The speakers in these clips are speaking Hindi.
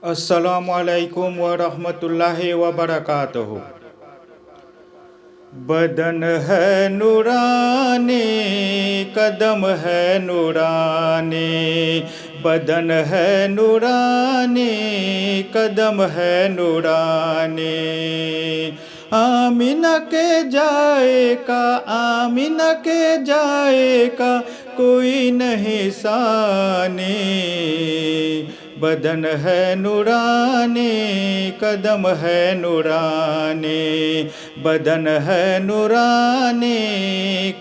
अस्सलामुअलैकुम वरहमतुल्लाहि वबरकातुहू। बदन है नूरानी, कदम है नूरानी। बदन है नूरानी, कदम है नूरानी। आमीना के जाएगा, आमीना के जाएगा, कोई नहीं सानी। बदन है नूरानी, कदम है नूरानी। बदन है नूरानी,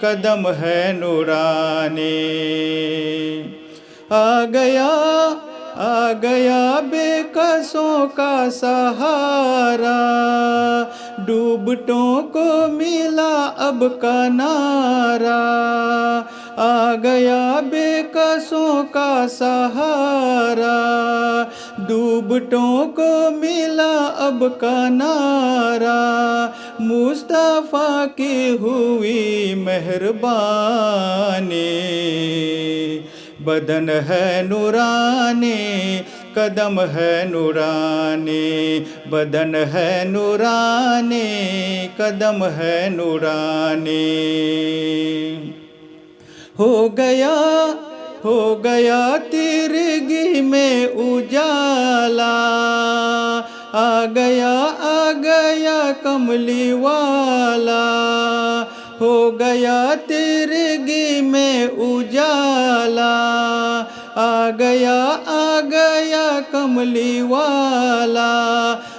कदम है नूरानी। आ गया बेकसों का सहारा, डूबतों को मिला अब किनारा। आ गया बेकसों का सहारा, डूबतों को मिला अब किनारा। मुस्तफ़ा की हुई मेहरबानी। बदन है नूरानी, कदम है नूरानी। बदन है नूरानी, कदम है नूरानी। हो गया तिरगी में उजाला, आ गया कमली वाला। हो गया तिरगी में उजाला, आ गया कमली वाला।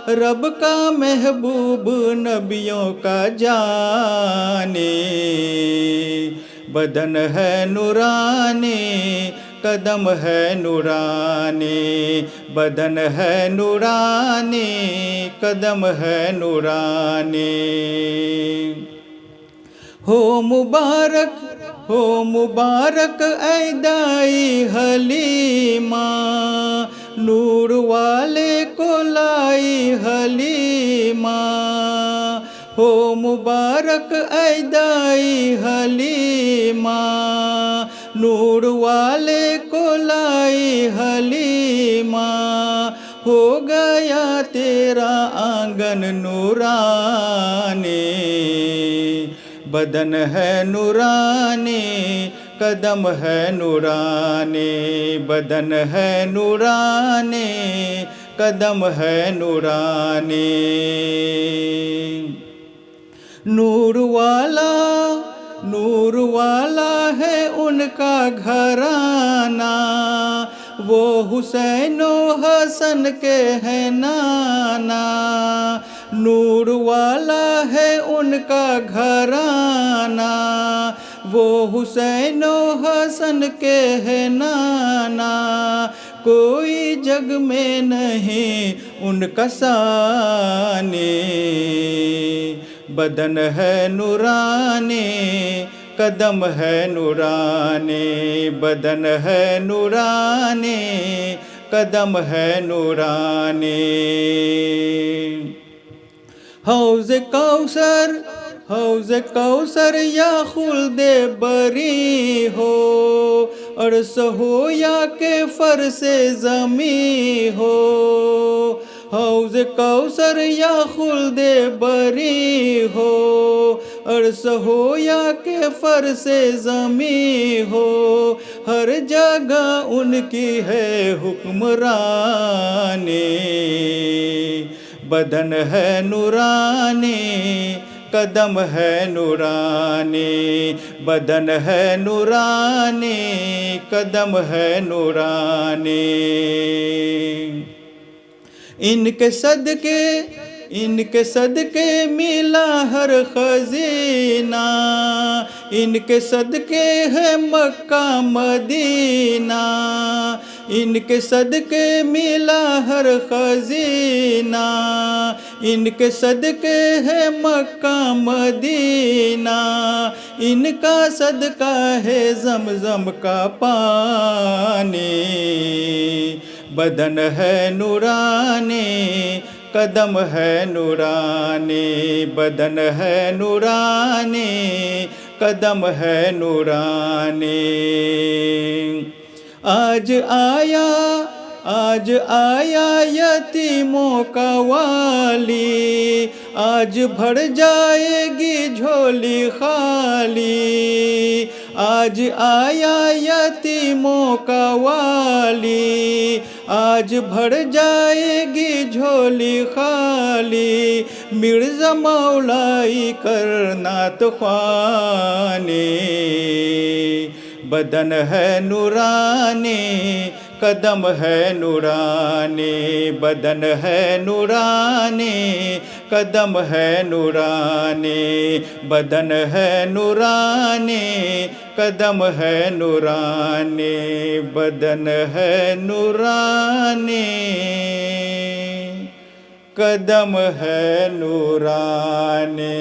रब का महबूब नबियों का जाने। बदन है नूरानी, कदम है नूरानी। बदन है नूरानी, कदम है नूरानी। हो मुबारक ऐ दाई हलीमा, नूर वाले को लाई हलीमा। हो मुबारक ऐ दाई हलीमा, नूर वाले को लाई हलीमा। हो गया तेरा आंगन नूरानी। बदन है नूरानी, कदम है नूरानी। बदन है नूरानी, कदम है नूरानी। नूर वाला है उनका घराना, वो हुसैनो हसन के है नाना। नूर वाला है उनका घराना, वो हुसैनो हसन के है नाना। कोई जग में नहीं उनका सानी। बदन है नूरानी, कदम है नूरानी। बदन है नूरानी, कदम है नूरानी। हौज़ कौसर या खुल्दे बरी हो, अर्श हो या के फरसे ज़मी हो। हौज़ कौसर या खुल्दे बरी हो, अर्श हो या के फरसे ज़मी हो। हर जगह उनकी है हुक्मरानी। बदन है नूरानी, कदम है नूरानी। बदन है नूरानी, कदम है नूरानी। इनके सदके मिला हर खजीना। इनके सदके है मक्का मदीना। इनके सदके मिला हर खजीना। इनके सदके है मक्का मदीना। इनका सदका है ज़मज़म का पानी। बदन है नूरानी, कदम है नूरानी। बदन है नूरानी, कदम है नूरानी। आज आज आया यतीमों का वाली, आज भर जाएगी झोली खाली। आज आया यतीमों का वाली, आज भर जाएगी झोली खाली। मिर्ज़ा मौलाई करनात ख्वानी, बदन है नूरानी, कदम है नूरानी। बदन है नूरानी, कदम है नूरानी। बदन है नूरानी, कदम है नूरानी। बदन है नूरानी, कदम है नूरानी।